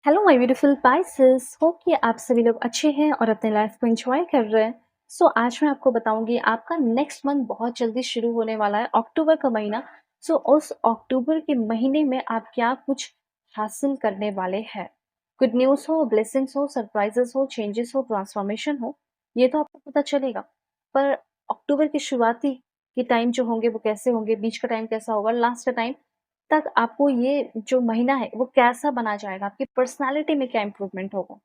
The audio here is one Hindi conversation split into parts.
Hello my beautiful Pisces, hope कि आप सभी लोग अच्छे हैं और अपने लाइफ को एंजॉय कर रहे हैं। सो आज मैं आपको बताऊंगी आपका नेक्स्ट मंथ बहुत जल्दी शुरू होने वाला है, अक्टूबर का महीना। सो उस अक्टूबर के महीने में आप क्या कुछ हासिल करने वाले हैं। गुड न्यूज़ हो, ब्लेसिंग्स हो, सरप्राइजेस हो, चेंजेस हो, ट्रांसफॉर्मेशन हो, ये तो आपको पता चलेगा। पर अक्टूबर की शुरुआती के टाइम जो होंगे वो कैसे होंगे, बीच का टाइम कैसा होगा, लास्ट का टाइम तक आपको ये जो महीना है वो कैसा बना जाएगा, आपकी पर्सनैलिटी में क्या इम्प्रूवमेंट होगा,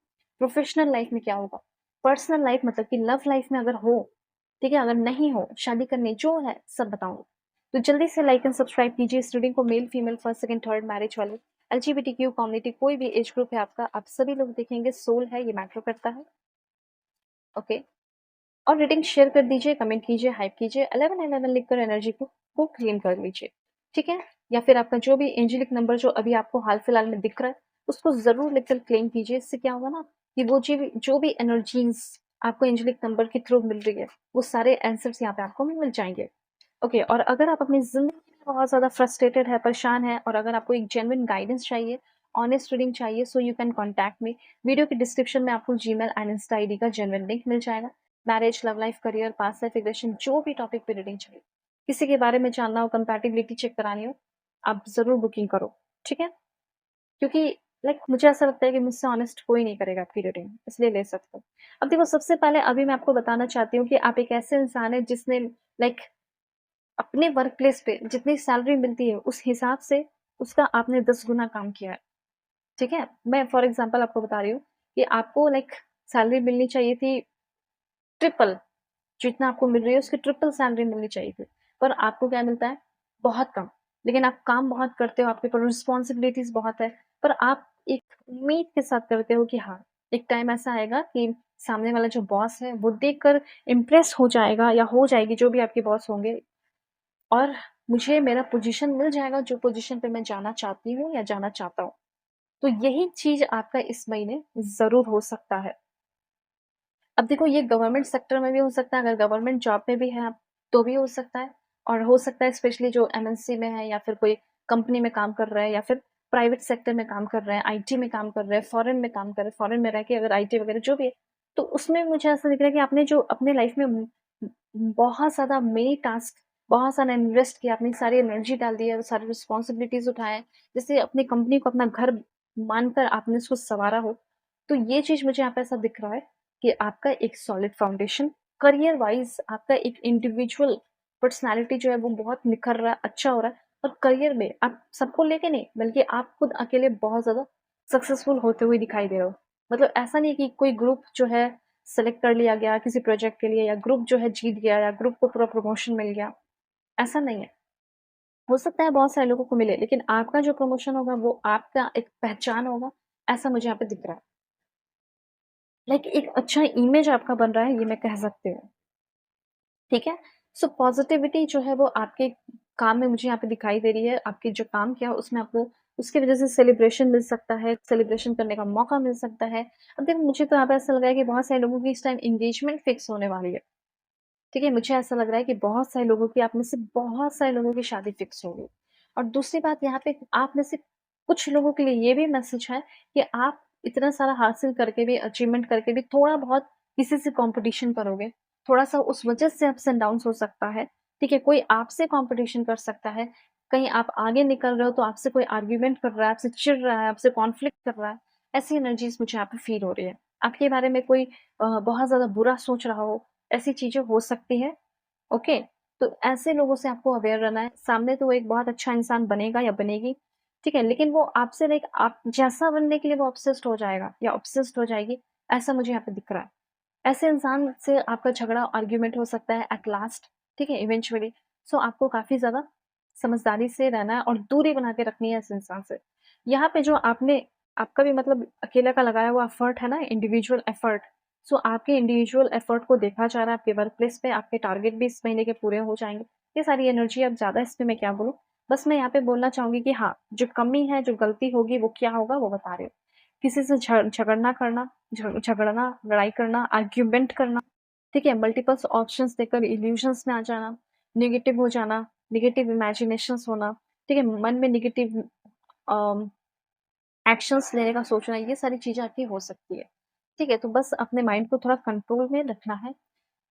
प्रोफेशनल लाइफ में क्या होगा, पर्सनल लाइफ मतलब कि लव लाइफ में अगर हो, ठीक है, अगर नहीं हो, शादी करनी जो है सब बताऊंगी। तो जल्दी से लाइक एंड सब्सक्राइब कीजिए। इस रीडिंग को male female first second third marriage वाले एलजीबीटीक्यू कम्युनिटी कोई भी एज ग्रुप है आपका, आप सभी लोग देखेंगे, सोल है ये मैटर करता है। ओके, और रीडिंग शेयर कर दीजिए, कमेंट कीजिए, हाइप कीजिए, 1111 लिखकर एनर्जी को क्लीन कर लीजिए, ठीक है। या फिर आपका जो भी एंजेलिक नंबर जो अभी आपको हाल फिलहाल में दिख रहा है उसको जरूर लिखकर क्लेम कीजिए। इससे क्या होगा ना कि वो जो भी एनर्जीज आपको एंजेलिक नंबर के थ्रू मिल रही है वो सारे आंसर्स यहाँ पे आपको मिल जाएंगे। ओके, और अगर आप अपनी जिंदगी में बहुत ज्यादा फ्रस्ट्रेटेड है, परेशान है, और अगर आपको एक जेन्युइन गाइडेंस चाहिए, ऑनेस्ट रीडिंग चाहिए, so you can contact me. Video के डिस्क्रिप्शन में आपको जीमेल एंड इंस्टा आईडी का जेन्युइन लिंक मिल जाएगा। Marriage, love life, career, past life regression, जो भी टॉपिक पे रीडिंग चाहिए, किसी के बारे में जानना हो, कंपैटिबिलिटी चेक करानी हो, आप जरूर बुकिंग करो, ठीक है। क्योंकि मुझे ऐसा लगता है कि मुझसे ऑनेस्ट कोई नहीं करेगा आपकी रीडिंग, इसलिए ले सकते हो। अब देखो, सबसे पहले अभी मैं आपको बताना चाहती हूँ कि आप एक ऐसे इंसान है जिसने लाइक अपने वर्क प्लेस पे जितनी सैलरी मिलती है उस हिसाब से उसका आपने 10 गुना काम किया है, ठीक है। मैं फॉर एग्जाम्पल आपको बता रही हूँ कि आपको सैलरी मिलनी चाहिए थी ट्रिपल, जितना आपको मिल रही है उसकी ट्रिपल सैलरी मिलनी चाहिए थी, पर आपको क्या मिलता है, बहुत कम। लेकिन आप काम बहुत करते हो, आपके ऊपर रिस्पॉन्सिबिलिटीज बहुत है, पर आप एक उम्मीद के साथ करते हो कि हाँ, एक टाइम ऐसा आएगा कि सामने वाला जो बॉस है वो देखकर इम्प्रेस हो जाएगा या हो जाएगी, जो भी आपके बॉस होंगे, और मुझे मेरा पोजीशन मिल जाएगा जो पोजीशन पे मैं जाना चाहती हूँ या जाना चाहता हूँ। तो यही चीज आपका इस महीने जरूर हो सकता है। अब देखो, ये गवर्नमेंट सेक्टर में भी हो सकता है, अगर गवर्नमेंट जॉब में भी है आप तो भी हो सकता है, और हो सकता है स्पेशली जो एमएनसी में है या फिर कोई कंपनी में काम कर रहा है या फिर प्राइवेट सेक्टर में काम कर रहे हैं, आईटी में काम कर रहे हैं, फॉरेन में काम कर रहे हैं, फॉरेन में रह के अगर आईटी वगैरह जो भी है, तो उसमें मुझे ऐसा दिख रहा है कि आपने जो अपने लाइफ में बहुत ज्यादा मेनी टास्क, बहुत सारा इन्वेस्ट किया, अपनी सारी एनर्जी डाल दी है, सारी रिस्पॉन्सिबिलिटीज उठाए, जैसे अपनी कंपनी को अपना घर मानकर आपने उसको संवारा हो। तो ये चीज मुझे यहाँ पे ऐसा दिख रहा है कि आपका एक सॉलिड फाउंडेशन, करियर वाइज आपका एक इंडिविजुअल पर्सनालिटी जो है वो बहुत निखर रहा है, अच्छा हो रहा है। और करियर में आप सबको लेके नहीं, बल्कि आप खुद अकेले बहुत ज्यादा सक्सेसफुल होते हुए दिखाई दे रहे हो। मतलब ऐसा नहीं कि कोई ग्रुप जो है सेलेक्ट कर लिया गया किसी प्रोजेक्ट के लिए, या ग्रुप जो है जीत गया, या ग्रुप को पूरा प्रमोशन मिल गया, ऐसा नहीं है। हो सकता है बहुत सारे लोगों को मिले, लेकिन आपका जो प्रमोशन होगा वो आपका एक पहचान होगा, ऐसा मुझे यहाँ पे दिख रहा है। एक अच्छा इमेज आपका बन रहा है, ये मैं कह सकती हूँ, ठीक है। सो पॉजिटिविटी जो है वो आपके काम में मुझे यहाँ पे दिखाई दे रही है। आपके जो काम किया उसमें आपको उसकी वजह से सेलिब्रेशन मिल सकता है, सेलिब्रेशन करने का मौका मिल सकता है। अब देखो, मुझे तो यहाँ पे ऐसा लग रहा है कि बहुत सारे लोगों की इस टाइम एंगेजमेंट फिक्स होने वाली है, ठीक है। मुझे ऐसा लग रहा है कि बहुत सारे लोगों की, आप में से बहुत सारे लोगों की शादी फिक्स होगी। और दूसरी बात, यहाँ पे आप में से कुछ लोगों के लिए ये भी मैसेज है कि आप इतना सारा हासिल करके भी, अचीवमेंट करके भी, थोड़ा बहुत किसी से कंपटीशन करोगे, थोड़ा सा उस वजह से अप्स एंड डाउन हो सकता है, ठीक है। कोई आपसे कंपटीशन कर सकता है, कहीं आप आगे निकल रहे हो तो आपसे कोई आर्ग्यूमेंट कर रहा है, आपसे चिढ़ रहा है, आपसे कॉन्फ्लिक्ट कर रहा है। ऐसी एनर्जीज मुझे यहाँ पे फील हो रही है। आपके बारे में कोई बहुत ज्यादा बुरा सोच रहा हो, ऐसी चीजें हो सकती है। ओके, तो ऐसे लोगों से आपको अवेयर रहना है। सामने तो वो एक बहुत अच्छा इंसान बनेगा या बनेगी, ठीक है, लेकिन वो आपसे आप जैसा बनने के लिए वो ऑब्सेस्ड हो जाएगा या ऑब्सेस्ड हो जाएगी, ऐसा मुझे यहाँ पे दिख रहा है। ऐसे इंसान से आपका झगड़ा, आर्ग्यूमेंट हो सकता है एट लास्ट, ठीक है, इवेंचुअली। सो आपको काफी ज्यादा समझदारी से रहना है और दूरी बना के रखनी है इस इंसान से। यहाँ पे जो आपने, आपका भी मतलब अकेला का लगाया हुआ एफर्ट है ना, इंडिविजुअल एफर्ट, सो आपके इंडिविजुअल एफर्ट को देखा जा रहा है आपके वर्क प्लेस पे, आपके टारगेट भी इस महीने के पूरे हो जाएंगे। ये सारी एनर्जी, अब ज्यादा इस पे मैं क्या बोलूँ, बस मैं यहाँ पे बोलना चाहूंगी कि हाँ, जो कमी है, जो गलती होगी वो क्या होगा वो बता रहे हो। किसी से झगड़ना करना, झगड़ना, लड़ाई करना, आर्ग्यूमेंट करना, ठीक है, मल्टीपल्स ऑप्शंस देकर इल्यूशंस में आ जाना, नेगेटिव हो जाना, नेगेटिव इमेजिनेशंस होना, ठीक है, मन में नेगेटिव एक्शंस लेने का सोचना, ये सारी चीज़ें आपकी हो सकती है। ठीक है? तो बस अपने माइंड को थोड़ा कंट्रोल में रखना है।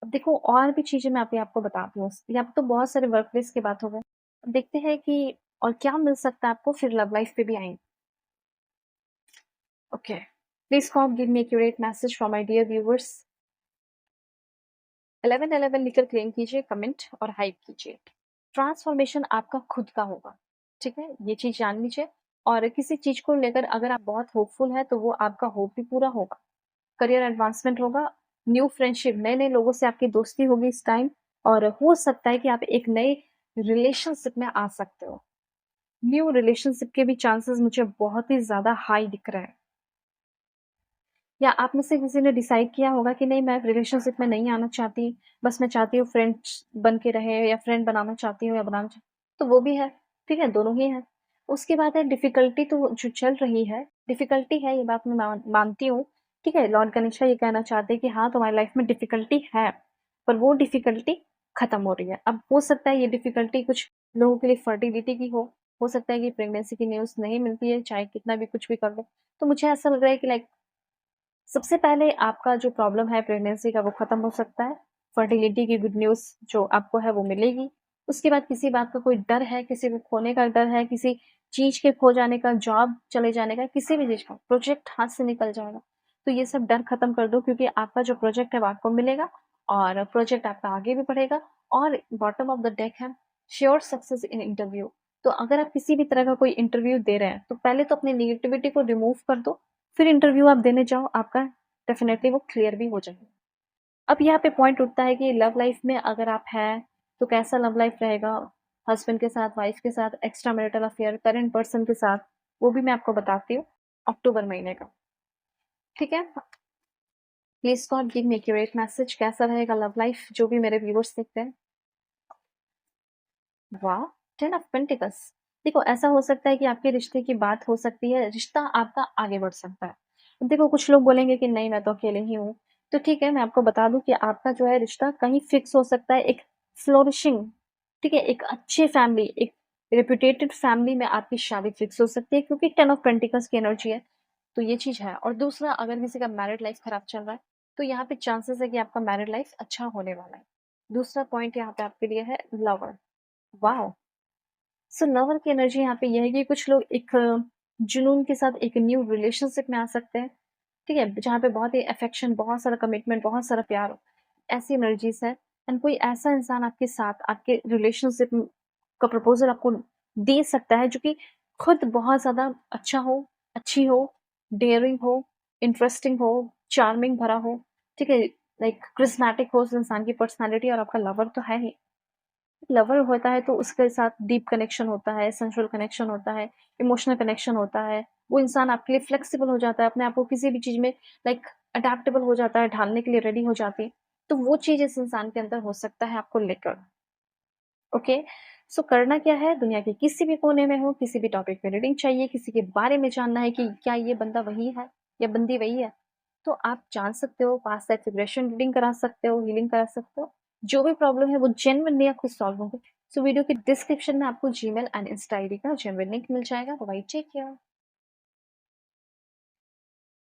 अब देखो और भी चीज़ें मैं अभी आपको बताती हूँ। यहाँ पे तो बहुत सारे वर्क प्लेस की बात हो गई। अब देखते हैं कि और क्या मिल सकता है आपको, फिर लव लाइफ पे भी आएँगे। Okay. Please come give me accurate message from my dear viewers. 1111 लिखकर क्लेम कीजिए, कमेंट और हाइप कीजिए। ट्रांसफॉर्मेशन आपका खुद का होगा, ठीक है? ये चीज़ जान लीजिए। और किसी चीज़ को लेकर अगर आप बहुत होपफुल हैं, तो वो आपका होप भी पूरा होगा। करियर एडवांसमेंट होगा, न्यू फ्रेंडशिप, नए-नए लोगों से आपकी दोस्ती होगी इस टाइम। और हो सकता है कि आप एक नए रिलेशनशिप में आ सकते हो। न्यू रिलेशनशिप के भी चांसेस मुझे बहुत ही ज़्यादा हाई दिख रहे हैं। या आप में से किसी ने डिसाइड किया होगा कि नहीं, मैं रिलेशनशिप में नहीं आना चाहती, बस मैं चाहती हूँ फ्रेंड्स बन के रहे, या फ्रेंड बनाना चाहती हूँ या बनाना चाह तो वो भी है, ठीक है? दोनों ही हैं। उसके बाद है डिफ़िकल्टी, तो जो चल रही है, डिफ़िकल्टी है, ये बात मैं मानती हूँ, ठीक है? लॉर्ड गणेशा ये कहना चाहते हैं कि हाँ, तुम्हारी लाइफ़ में डिफ़िकल्टी है, पर वो डिफ़िकल्टी खत्म हो रही है। अब हो सकता है ये डिफ़िकल्टी कुछ लोगों के लिए फर्टिलिटी की हो सकता है कि प्रेगनेंसी की न्यूज़ नहीं मिलती है, चाहे कितना भी कुछ भी कर लो। तो मुझे ऐसा लग रहा है कि लाइक सबसे पहले आपका जो प्रॉब्लम है प्रेगनेंसी का, वो खत्म हो सकता है। फर्टिलिटी की गुड न्यूज़ जो आपको है वो मिलेगी। उसके बाद किसी बात का कोई डर है, किसी को खोने का डर है, किसी चीज़ के खो जाने का, जॉब चले जाने का, किसी भी चीज़ का, प्रोजेक्ट हाथ से निकल जाएगा। तो ये सब डर खत्म कर दो, क्योंकि आपका जो प्रोजेक्ट है वो आपको मिलेगा और प्रोजेक्ट आपका आगे भी बढ़ेगा। और बॉटम ऑफ द डेक है श्योर सक्सेस इन इंटरव्यू। तो अगर आप किसी भी तरह का कोई इंटरव्यू दे रहे हैं, तो पहले तो अपनी नेगेटिविटी को रिमूव कर दो, फिर इंटरव्यू आप देने जाओ, आपका डेफ़िनेटली वो क्लियर भी हो जाएगा। अब यहाँ पे पॉइंट उठता है कि लव लाइफ़ में अगर आप हैं, तो कैसा लव लाइफ़ रहेगा? हस्बैंड के साथ, वाइफ़ के साथ, extra marital affair, current person के साथ, वो भी मैं आपको बताती हूँ अक्टूबर महीने का, ठीक है? Please God give me accurate message, कैसा रहेगा लव लाइफ़, जो भी मेरे व्यूअर्स देखते हैं। वाह! 10 ऑफ पेंटिकल्स। देखो, ऐसा हो सकता है कि आपके रिश्ते की बात हो सकती है, रिश्ता आपका आगे बढ़ सकता है। अब देखो, कुछ लोग बोलेंगे कि नहीं, मैं तो अकेले ही हूँ, तो ठीक है, मैं आपको बता दूँ कि आपका जो है रिश्ता कहीं फिक्स हो सकता है, एक फ्लोरिशिंग, ठीक है? एक अच्छी फैमिली, एक रेप्यूटेटेड फैमिली में आपकी शादी फिक्स हो सकती है, क्योंकि 10 ऑफ पेंटिकल्स की एनर्जी है, तो ये चीज़ है। और दूसरा, अगर किसी का मैरिड लाइफ़ खराब चल रहा है, तो यहाँ पे चांसेस है कि आपका मैरिड लाइफ़ अच्छा होने वाला है। दूसरा पॉइंट यहाँ पे आपके लिए है लवर। वॉव! सो लवर की एनर्जी यहाँ पे ये है कि कुछ लोग एक जुनून के साथ एक न्यू रिलेशनशिप में आ सकते हैं, ठीक है? जहाँ पे बहुत ही अफेक्शन, बहुत सारा कमिटमेंट, बहुत सारा प्यार हो, ऐसी एनर्जीज़ है। एंड कोई ऐसा इंसान आपके साथ, आपके रिलेशनशिप का प्रपोज़ल आपको दे सकता है, जो कि खुद बहुत ज़्यादा अच्छा हो, अच्छी हो, डेयरिंग हो, इंटरेस्टिंग हो, चार्मिंग भरा हो, ठीक है? लाइक क्रिस्मैटिक हो उस इंसान की पर्सनैलिटी, और आपका लवर तो है ही। लवर होता है तो उसके साथ डीप कनेक्शन होता है, सेंसुअल कनेक्शन होता है, इमोशनल कनेक्शन होता है। वो इंसान आपके लिए फ्लेक्सिबल हो जाता है, अपने आप को किसी भी चीज़ में लाइक अडैप्टेबल हो जाता है, ढालने के लिए रेडी हो जाती है। तो वो चीज़ इस इंसान के अंदर हो सकता है आपको लेकर। ओके? सो करना क्या है, दुनिया के किसी भी कोने में हो, किसी भी टॉपिक पे रीडिंग चाहिए, किसी के बारे में जानना है कि क्या ये बंदा वही है या बंदी वही है, तो आप जान सकते हो, पास्ट लाइफ रिग्रेशन रीडिंग करा सकते हो, हीलिंग करा सकते हो। जो भी प्रॉब्लम है वो जेन्युइनली आपको सॉल्व होंगे। सो वीडियो के डिस्क्रिप्शन में आपको जीमेल एंड इंस्टा आईडी का जेन्युइन लिंक मिल जाएगा। Bye bye, take care.